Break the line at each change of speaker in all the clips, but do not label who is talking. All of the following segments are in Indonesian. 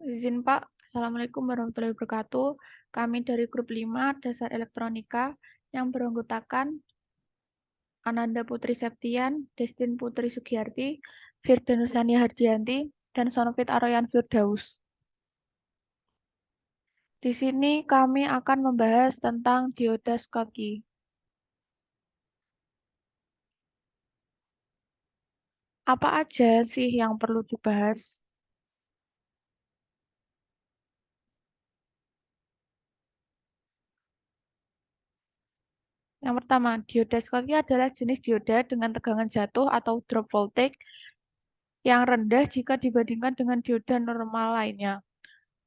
Izin Pak, Assalamualaikum warahmatullahi wabarakatuh. Kami dari grup 5 Dasar Elektronika yang beranggotakan Ananda Putri Septian, Destin Putri Sugiyarti, Firda Nusania Hardianti, dan Sonofit Aroyan Firdaus. Di sini kami akan membahas tentang dioda Schottky. Apa aja sih yang perlu dibahas? Yang pertama, dioda Schottky adalah jenis dioda dengan tegangan jatuh atau drop voltage yang rendah jika dibandingkan dengan dioda normal lainnya.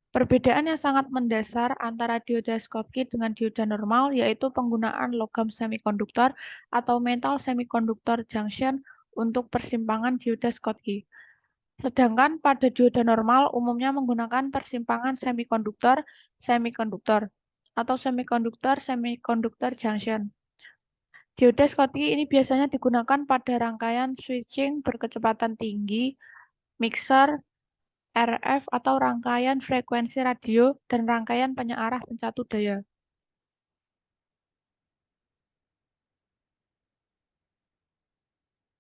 Perbedaan yang sangat mendasar antara dioda Schottky dengan dioda normal yaitu penggunaan logam semikonduktor atau metal semiconductor junction untuk persimpangan dioda Schottky. Sedangkan pada dioda normal umumnya menggunakan persimpangan semikonduktor atau semiconductor junction. Dioda Schottky ini biasanya digunakan pada rangkaian switching berkecepatan tinggi, mixer, RF atau rangkaian frekuensi radio dan rangkaian penyearah pencatu daya.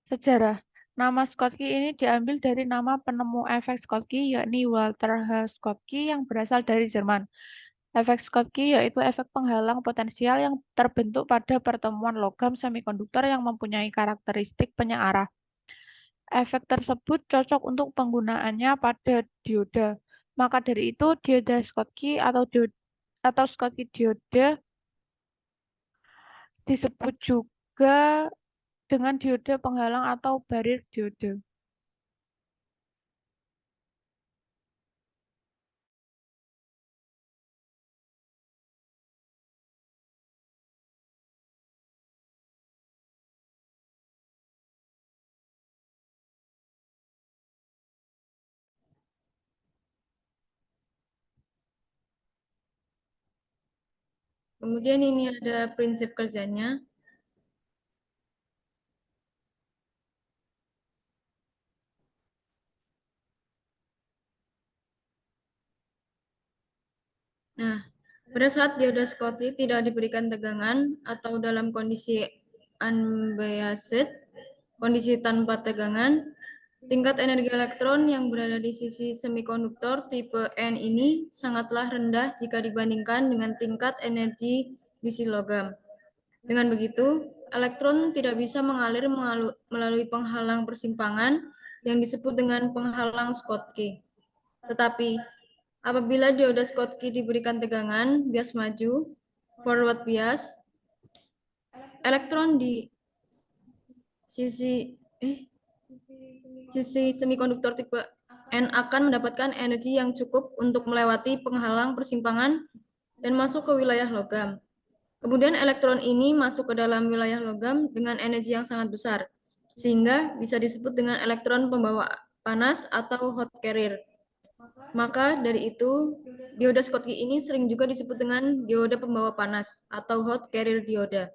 Sejarah. Nama Schottky ini diambil dari nama penemu efek Schottky, yakni Walter H. Schottky yang berasal dari Jerman. Efek Schottky yaitu efek penghalang potensial yang terbentuk pada pertemuan logam semikonduktor yang mempunyai karakteristik penyearah. Efek tersebut cocok untuk penggunaannya pada dioda. Maka dari itu, dioda Schottky atau Schottky dioda disebut juga dengan dioda penghalang atau barrier dioda.
Kemudian ini ada prinsip kerjanya. Nah, pada saat dioda Schottky tidak diberikan tegangan atau dalam kondisi unbiased, kondisi tanpa tegangan, tingkat energi elektron yang berada di sisi semikonduktor tipe N ini sangatlah rendah jika dibandingkan dengan tingkat energi di si logam. Dengan begitu, elektron tidak bisa mengalir melalui penghalang persimpangan yang disebut dengan penghalang Schottky. Tetapi, apabila dioda Schottky diberikan tegangan bias maju, forward bias, elektron di sisi semikonduktor tipe N akan mendapatkan energi yang cukup untuk melewati penghalang persimpangan dan masuk ke wilayah logam. Kemudian elektron ini masuk ke dalam wilayah logam dengan energi yang sangat besar, sehingga bisa disebut dengan elektron pembawa panas atau hot carrier. Maka dari itu, dioda Schottky ini sering juga disebut dengan dioda pembawa panas atau hot carrier dioda.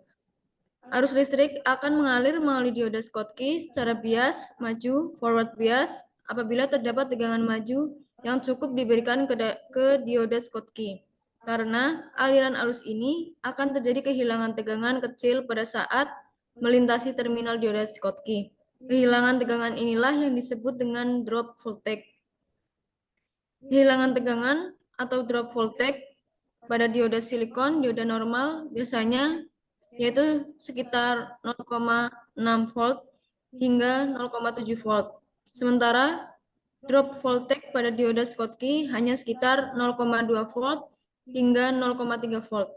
Arus listrik akan mengalir melalui dioda Schottky secara bias, maju, forward bias, apabila terdapat tegangan maju yang cukup diberikan ke dioda Schottky. Karena aliran arus ini akan terjadi kehilangan tegangan kecil pada saat melintasi terminal dioda Schottky. Kehilangan tegangan inilah yang disebut dengan drop voltage. Kehilangan tegangan atau drop voltage pada dioda silikon, dioda normal biasanya yaitu sekitar 0,6 volt hingga 0,7 volt. Sementara drop voltage pada dioda Schottky hanya sekitar 0,2 volt hingga 0,3 volt.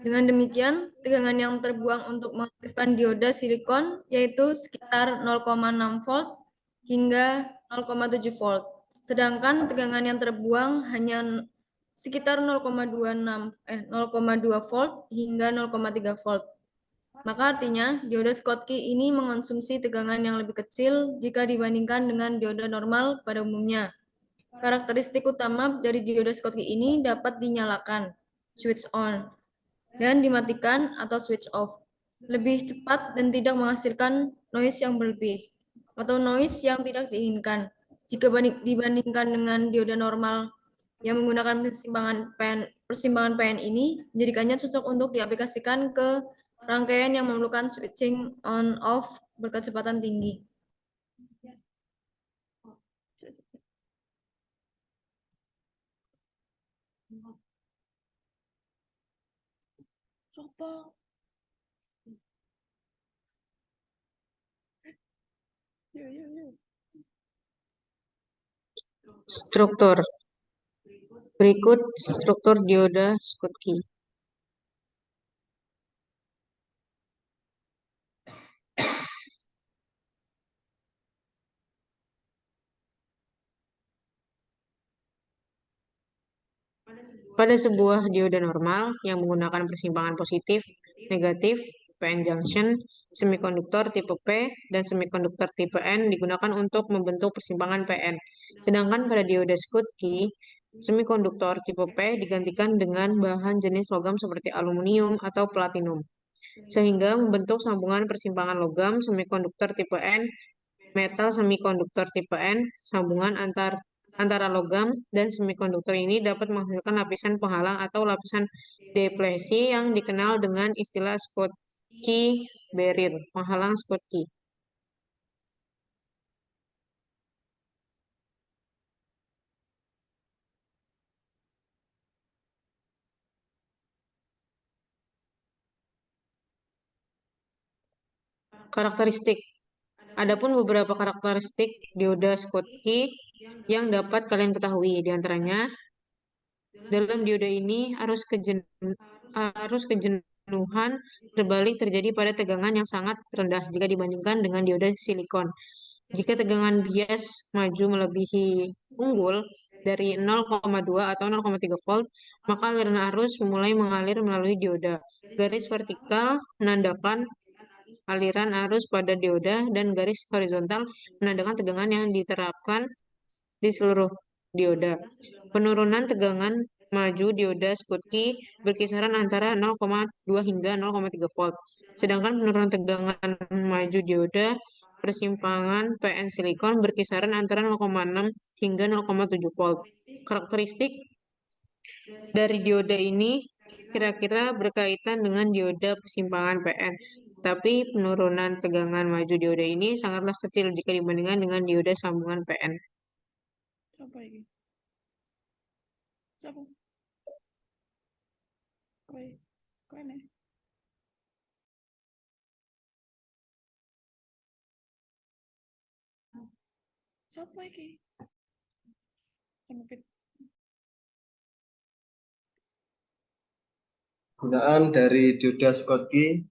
Dengan demikian, tegangan yang terbuang untuk mengaktifkan dioda silikon yaitu sekitar 0,6 volt hingga 0,7 volt. Sedangkan tegangan yang terbuang hanya sekitar 0,2 volt hingga 0,3 volt. Maka artinya dioda Schottky ini mengonsumsi tegangan yang lebih kecil jika dibandingkan dengan dioda normal pada umumnya. Karakteristik utama dari dioda Schottky ini dapat dinyalakan, switch on, dan dimatikan atau switch off. Lebih cepat dan tidak menghasilkan noise yang berlebih atau noise yang tidak diinginkan. Jika dibandingkan dengan dioda normal yang menggunakan persimpangan PN ini, menjadikannya cocok untuk diaplikasikan ke rangkaian yang memerlukan switching on-off berkecepatan tinggi.
Struktur. Berikut struktur dioda Schottky. Pada sebuah dioda normal yang menggunakan persimpangan positif, negatif, PN junction, semikonduktor tipe P, dan semikonduktor tipe N digunakan untuk membentuk persimpangan PN. Sedangkan pada dioda Schottky, semikonduktor tipe P digantikan dengan bahan jenis logam seperti aluminium atau platinum, sehingga membentuk sambungan persimpangan logam semikonduktor tipe N, metal semikonduktor tipe N, sambungan antara logam dan semikonduktor ini dapat menghasilkan lapisan penghalang atau lapisan deplesi yang dikenal dengan istilah Schottky barrier, penghalang Schottky. Karakteristik. Adapun beberapa karakteristik dioda Schottky yang dapat kalian ketahui. Di antaranya, dalam dioda ini arus kejenuhan terbalik terjadi pada tegangan yang sangat rendah jika dibandingkan dengan dioda silikon. Jika tegangan bias maju melebihi unggul dari 0,2 atau 0,3 volt, maka aliran arus mulai mengalir melalui dioda. Garis vertikal menandakan aliran arus pada dioda dan garis horizontal menandakan tegangan yang diterapkan di seluruh dioda. Penurunan tegangan maju dioda Schottky berkisaran antara 0,2 hingga 0,3 volt. Sedangkan penurunan tegangan maju dioda persimpangan PN silikon berkisaran antara 0,6 hingga 0,7 volt. Karakteristik dari dioda ini kira-kira berkaitan dengan dioda persimpangan PN. Tapi penurunan tegangan maju dioda ini sangatlah kecil jika dibandingkan dengan dioda sambungan PN.
Siapa ini? Siapa? Kowe nih. Siapa ini?
Gunaan dari dioda Schottky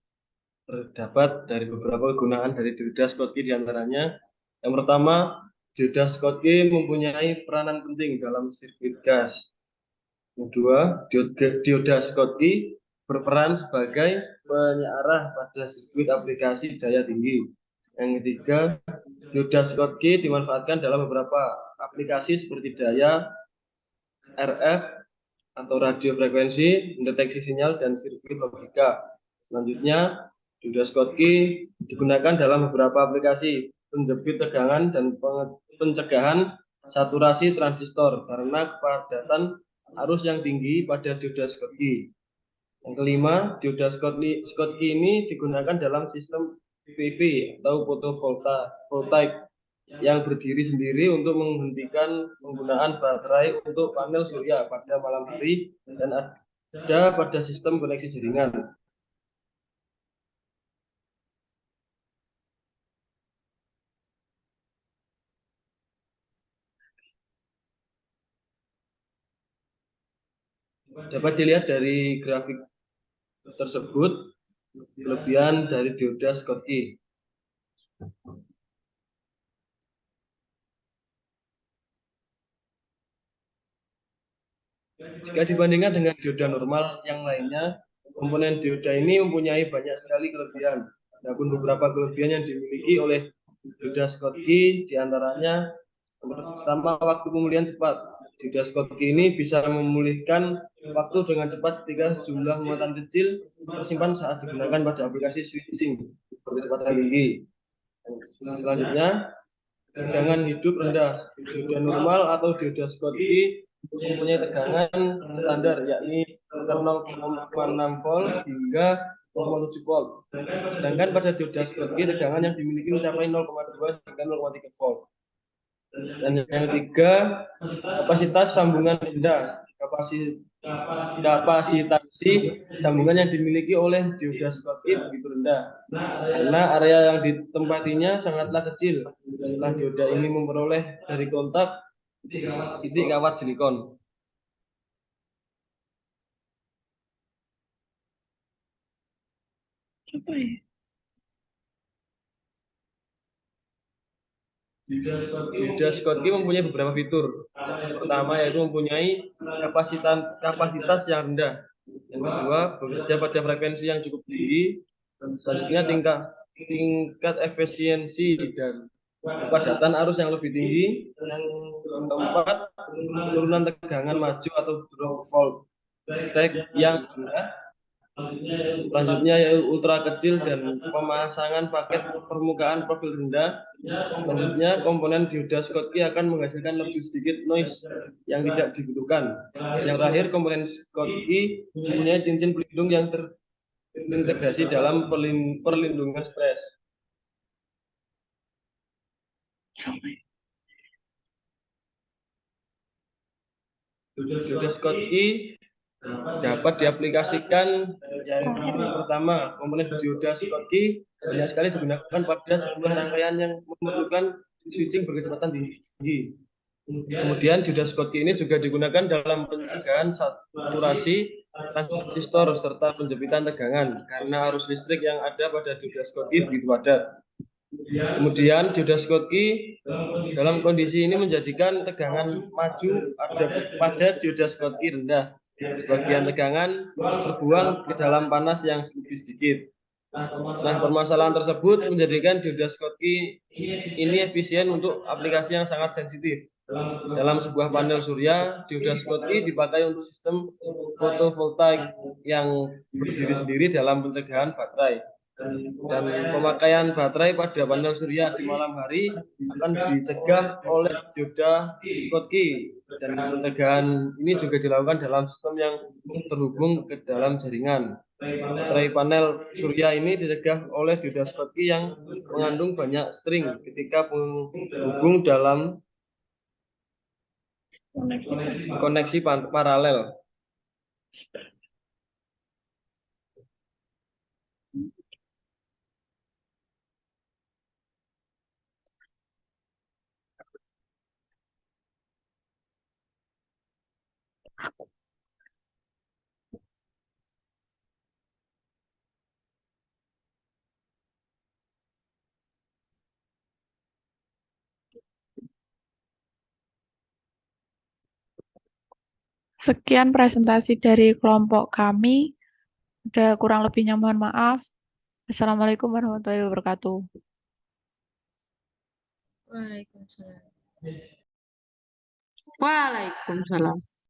terdapat dari beberapa kegunaan dari dioda Schottky diantaranya. Yang pertama, dioda Schottky mempunyai peranan penting dalam sirkuit gas. Yang kedua, dioda Schottky berperan sebagai penyearah pada sirkuit aplikasi daya tinggi. Yang ketiga, dioda Schottky dimanfaatkan dalam beberapa aplikasi seperti daya RF atau radio frekuensi, mendeteksi sinyal, dan sirkuit logika. Selanjutnya, dioda Schottky digunakan dalam beberapa aplikasi penjepit tegangan dan pencegahan saturasi transistor karena kepadatan arus yang tinggi pada dioda Schottky. Yang kelima, dioda Schottky ini digunakan dalam sistem PV atau photovoltaik yang berdiri sendiri untuk menghentikan penggunaan baterai untuk panel surya pada malam hari dan ada pada sistem koneksi jaringan. Dapat dilihat dari grafik tersebut kelebihan dari dioda Schottky. Jika dibandingkan dengan dioda normal yang lainnya, komponen dioda ini mempunyai banyak sekali kelebihan. Namun beberapa kelebihan yang dimiliki oleh dioda Schottky diantaranya, pertama, waktu pemulihan cepat. Dioda Schottky ini bisa memulihkan waktu dengan cepat ketika sejumlah muatan kecil tersimpan saat digunakan pada aplikasi switching berkecepatan tinggi. Selanjutnya, tegangan hidup rendah. Dioda normal atau dioda Schottky mempunyai tegangan standar, yakni sekitar 0,6 volt hingga 0,7 volt. Sedangkan pada dioda Schottky tegangan yang dimiliki mencapai 0,2 hingga 0,3 volt. Dan yang ketiga, kapasitas sambungan rendah. Kapasitansi sambungan yang dimiliki oleh dioda Schottky begitu rendah karena area yang ditempatinya sangatlah kecil. Setelah dioda ini memperoleh dari kontak titik kawat silikon.
Apa ya?
Dioda Schottky mempunyai beberapa fitur. Pertama yaitu mempunyai kapasitas yang rendah. Yang kedua, bekerja pada frekuensi yang cukup tinggi. Selanjutnya tingkat efisiensi dan kepadatan arus yang lebih tinggi. Yang keempat, penurunan tegangan maju atau drop voltage yang rendah. Selanjutnya yaitu ultra kecil dan pemasangan paket permukaan profil rendah. Selanjutnya, komponen dioda Schottky akan menghasilkan lebih sedikit noise yang tidak dibutuhkan. Yang terakhir, komponen Schottky mempunyai cincin pelindung yang terintegrasi dalam perlindungan stres. Dioda Schottky dapat diaplikasikan. Yang pertama, komponen dioda Schottky banyak sekali digunakan pada sebuah rangkaian yang memerlukan switching berkecepatan tinggi. Kemudian dioda Schottky ini juga digunakan dalam pencegahan saturasi transistor serta penjepitan tegangan karena arus listrik yang ada pada dioda Schottky begitu padat. Kemudian dioda Schottky dalam kondisi ini menjadikan tegangan maju pada dioda Schottky rendah. Sebagian tegangan terbuang ke dalam panas yang lebih sedikit. Nah, permasalahan tersebut menjadikan dioda Schottky ini efisien untuk aplikasi yang sangat sensitif. Dalam sebuah panel surya, dioda Schottky dipakai untuk sistem fotovoltaik yang berdiri sendiri dalam pencegahan baterai. Dan pemakaian baterai pada panel surya di malam hari akan dicegah oleh dioda Schottky, dan pencegahan ini juga dilakukan dalam sistem yang terhubung ke dalam jaringan. Baterai panel surya ini dicegah oleh dioda Schottky yang mengandung banyak string ketika menghubung dalam koneksi paralel.
Sekian presentasi dari kelompok kami. Ada kurang lebihnya mohon maaf. Assalamualaikum warahmatullahi wabarakatuh.
Waalaikumsalam.
Waalaikumsalam.